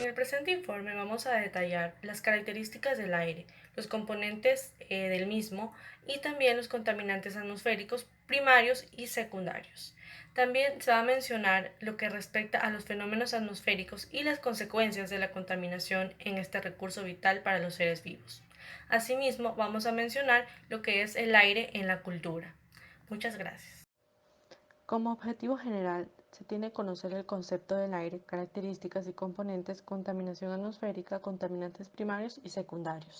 En el presente informe vamos a detallar las características del aire, los componentes del mismo y también los contaminantes atmosféricos primarios y secundarios. También se va a mencionar lo que respecta a los fenómenos atmosféricos y las consecuencias de la contaminación en este recurso vital para los seres vivos. Asimismo, vamos a mencionar lo que es el aire en la cultura. Muchas gracias. Como objetivo general, se tiene que conocer el concepto del aire, características y componentes, contaminación atmosférica, contaminantes primarios y secundarios.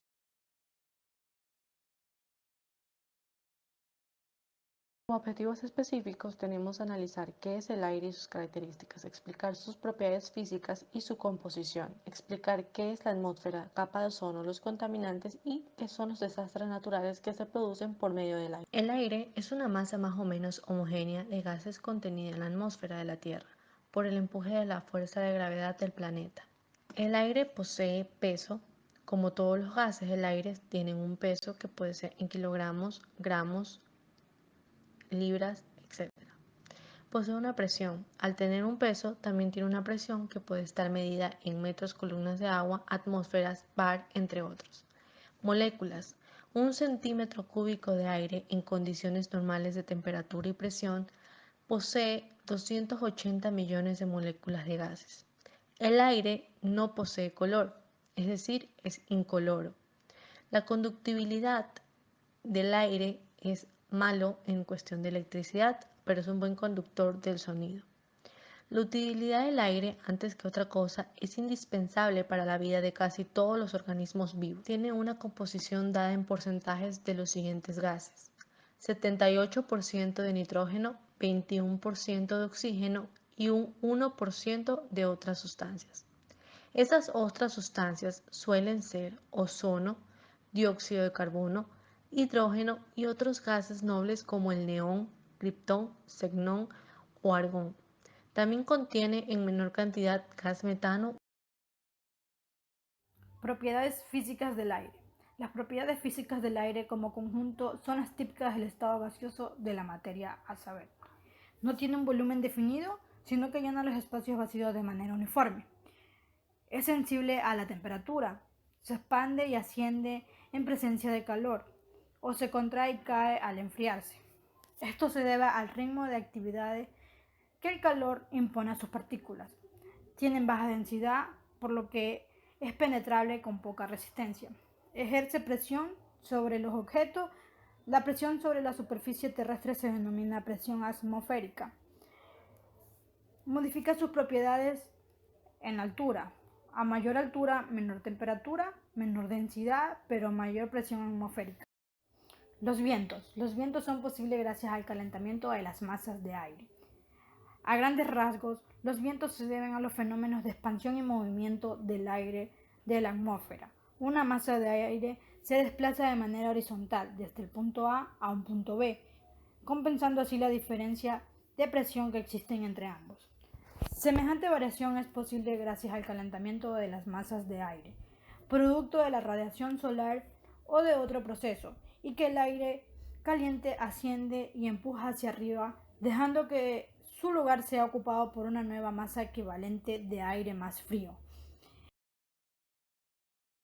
Como objetivos específicos tenemos analizar qué es el aire y sus características, explicar sus propiedades físicas y su composición, explicar qué es la atmósfera, capa de ozono, los contaminantes y qué son los desastres naturales que se producen por medio del aire. El aire es una masa más o menos homogénea de gases contenida en la atmósfera de la Tierra por el empuje de la fuerza de gravedad del planeta. El aire posee peso. Como todos los gases, el aire tiene un peso que puede ser en kilogramos, gramos, libras, etcétera. Posee una presión. Al tener un peso, también tiene una presión que puede estar medida en metros columnas de agua, atmósferas, bar, entre otros. Moléculas. Un centímetro cúbico de aire en condiciones normales de temperatura y presión posee 280 millones de moléculas de gases. El aire no posee color, es decir, es incoloro. La conductibilidad del aire es malo en cuestión de electricidad, pero es un buen conductor del sonido. La utilidad del aire, antes que otra cosa, es indispensable para la vida de casi todos los organismos vivos. Tiene una composición dada en porcentajes de los siguientes gases: 78% de nitrógeno, 21% de oxígeno y un 1% de otras sustancias. Estas otras sustancias suelen ser ozono, dióxido de carbono, hidrógeno y otros gases nobles como el neón, criptón, xenón o argón. También contiene en menor cantidad gas metano. Propiedades físicas del aire. Las propiedades físicas del aire como conjunto son las típicas del estado gaseoso de la materia, a saber, no tiene un volumen definido, sino que llena los espacios vacíos de manera uniforme. Es sensible a la temperatura, se expande y asciende en presencia de calor, o se contrae y cae al enfriarse. Esto se debe al ritmo de actividades que el calor impone a sus partículas. Tienen baja densidad, por lo que es penetrable con poca resistencia. Ejerce presión sobre los objetos. La presión sobre la superficie terrestre se denomina presión atmosférica. Modifica sus propiedades en la altura. A mayor altura, menor temperatura, menor densidad, pero mayor presión atmosférica. Los vientos. Los vientos son posibles gracias al calentamiento de las masas de aire. A grandes rasgos, los vientos se deben a los fenómenos de expansión y movimiento del aire de la atmósfera. Una masa de aire se desplaza de manera horizontal desde el punto A a un punto B, compensando así la diferencia de presión que existen entre ambos. Semejante variación es posible gracias al calentamiento de las masas de aire, producto de la radiación solar o de otro proceso, y que el aire caliente asciende y empuja hacia arriba, dejando que su lugar sea ocupado por una nueva masa equivalente de aire más frío.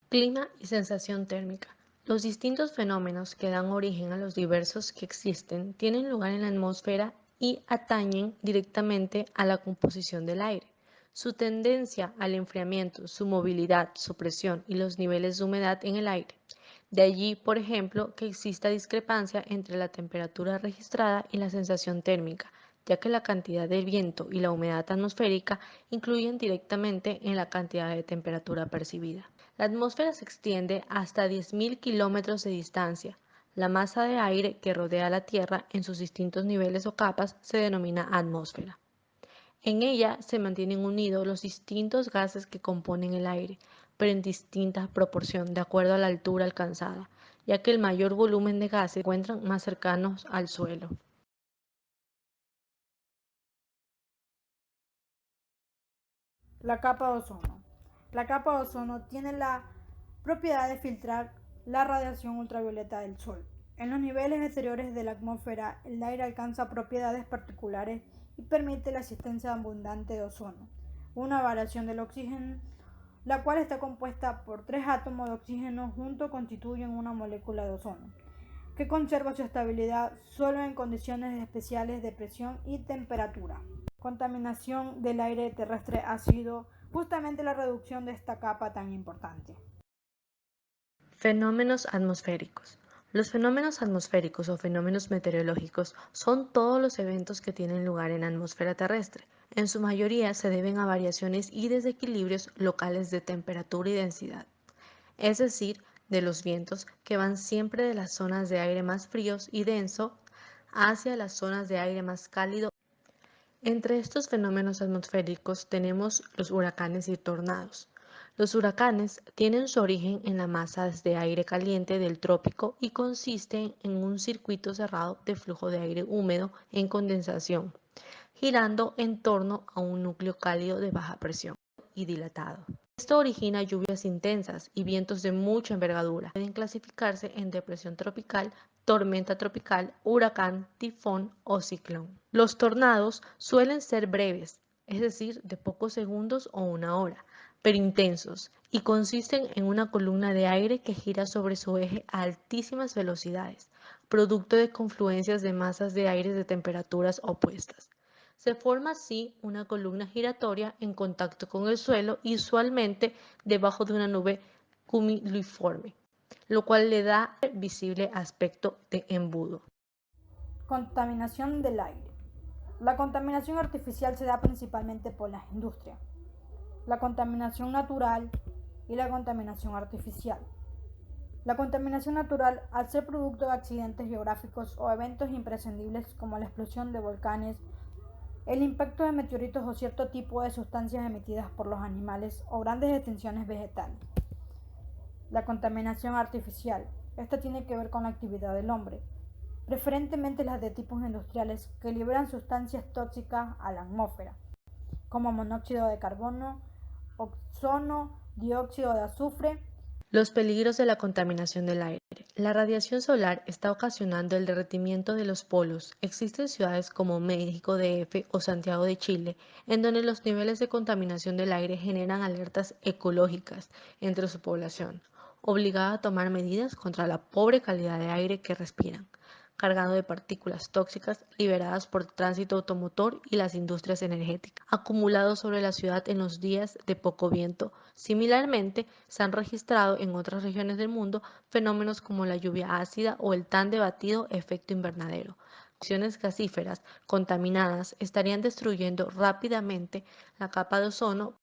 Clima y sensación térmica. Los distintos fenómenos que dan origen a los diversos que existen tienen lugar en la atmósfera y atañen directamente a la composición del aire. Su tendencia al enfriamiento, su movilidad, su presión y los niveles de humedad en el aire. De allí, por ejemplo, que exista discrepancia entre la temperatura registrada y la sensación térmica, ya que la cantidad de viento y la humedad atmosférica influyen directamente en la cantidad de temperatura percibida. La atmósfera se extiende hasta 10.000 kilómetros de distancia. La masa de aire que rodea la Tierra en sus distintos niveles o capas se denomina atmósfera. En ella se mantienen unidos los distintos gases que componen el aire, pero en distinta proporción de acuerdo a la altura alcanzada, ya que el mayor volumen de gases se encuentran más cercanos al suelo. La capa de ozono. La capa de ozono tiene la propiedad de filtrar la radiación ultravioleta del Sol. En los niveles exteriores de la atmósfera, el aire alcanza propiedades particulares y permite la existencia abundante de ozono. Una variación del oxígeno la cual está compuesta por 3 átomos de oxígeno juntos constituyen una molécula de ozono, que conserva su estabilidad solo en condiciones especiales de presión y temperatura. Contaminación del aire terrestre ha sido justamente la reducción de esta capa tan importante. Fenómenos atmosféricos. Los fenómenos atmosféricos o fenómenos meteorológicos son todos los eventos que tienen lugar en la atmósfera terrestre. En su mayoría se deben a variaciones y desequilibrios locales de temperatura y densidad, es decir, de los vientos que van siempre de las zonas de aire más fríos y denso hacia las zonas de aire más cálido. Entre estos fenómenos atmosféricos tenemos los huracanes y tornados. Los huracanes tienen su origen en las masas de aire caliente del trópico y consisten en un circuito cerrado de flujo de aire húmedo en condensación, girando en torno a un núcleo cálido de baja presión y dilatado. Esto origina lluvias intensas y vientos de mucha envergadura. Pueden clasificarse en depresión tropical, tormenta tropical, huracán, tifón o ciclón. Los tornados suelen ser breves, es decir, de pocos segundos o una hora, pero intensos, y consisten en una columna de aire que gira sobre su eje a altísimas velocidades, producto de confluencias de masas de aire de temperaturas opuestas. Se forma así una columna giratoria en contacto con el suelo y usualmente debajo de una nube cumuliforme, lo cual le da el visible aspecto de embudo. Contaminación del aire. La contaminación artificial se da principalmente por las industrias, la contaminación natural y la contaminación artificial. La contaminación natural, al ser producto de accidentes geográficos o eventos imprescindibles como la explosión de volcanes, el impacto de meteoritos o cierto tipo de sustancias emitidas por los animales o grandes extensiones vegetales. La contaminación artificial. Esta tiene que ver con la actividad del hombre, preferentemente las de tipos industriales que liberan sustancias tóxicas a la atmósfera, como monóxido de carbono, ozono, dióxido de azufre. Los peligros de la contaminación del aire. La radiación solar está ocasionando el derretimiento de los polos. Existen ciudades como México DF o Santiago de Chile, en donde los niveles de contaminación del aire generan alertas ecológicas entre su población, obligada a tomar medidas contra la pobre calidad de aire que respiran, cargado de partículas tóxicas liberadas por el tránsito automotor y las industrias energéticas, acumulado sobre la ciudad en los días de poco viento. Similarmente, se han registrado en otras regiones del mundo fenómenos como la lluvia ácida o el tan debatido efecto invernadero. Emisiones gasíferas contaminadas estarían destruyendo rápidamente la capa de ozono.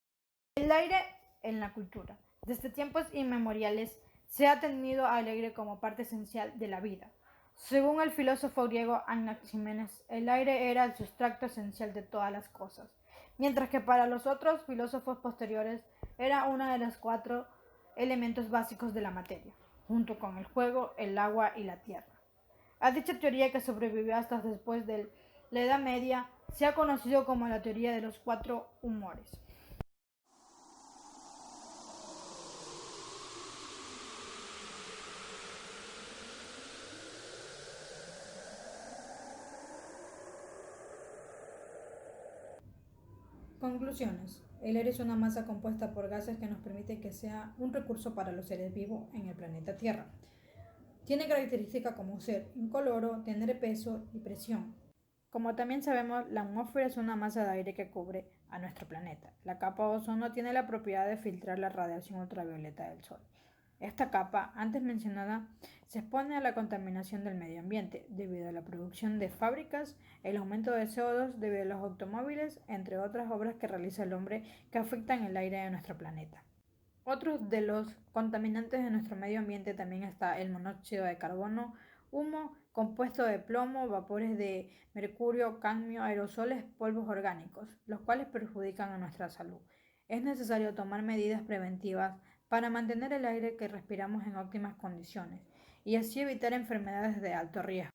El aire en la cultura. Desde tiempos inmemoriales se ha tenido al aire como parte esencial de la vida. Según el filósofo griego Anaxímenes, el aire era el sustrato esencial de todas las cosas, mientras que para los otros filósofos posteriores era uno de los 4 elementos básicos de la materia, junto con el fuego, el agua y la tierra. A dicha teoría, que sobrevivió hasta después de la Edad Media, se ha conocido como la teoría de los 4 humores. Conclusiones. El aire es una masa compuesta por gases que nos permite que sea un recurso para los seres vivos en el planeta Tierra. Tiene características como ser incoloro, tener peso y presión. Como también sabemos, la atmósfera es una masa de aire que cubre a nuestro planeta. La capa de ozono tiene la propiedad de filtrar la radiación ultravioleta del Sol. Esta capa, antes mencionada, se expone a la contaminación del medio ambiente debido a la producción de fábricas, el aumento de CO2 debido a los automóviles, entre otras obras que realiza el hombre que afectan el aire de nuestro planeta. Otros de los contaminantes de nuestro medio ambiente también está el monóxido de carbono, humo, compuesto de plomo, vapores de mercurio, cadmio, aerosoles, polvos orgánicos, los cuales perjudican a nuestra salud. Es necesario tomar medidas preventivas para mantener el aire que respiramos en óptimas condiciones y así evitar enfermedades de alto riesgo.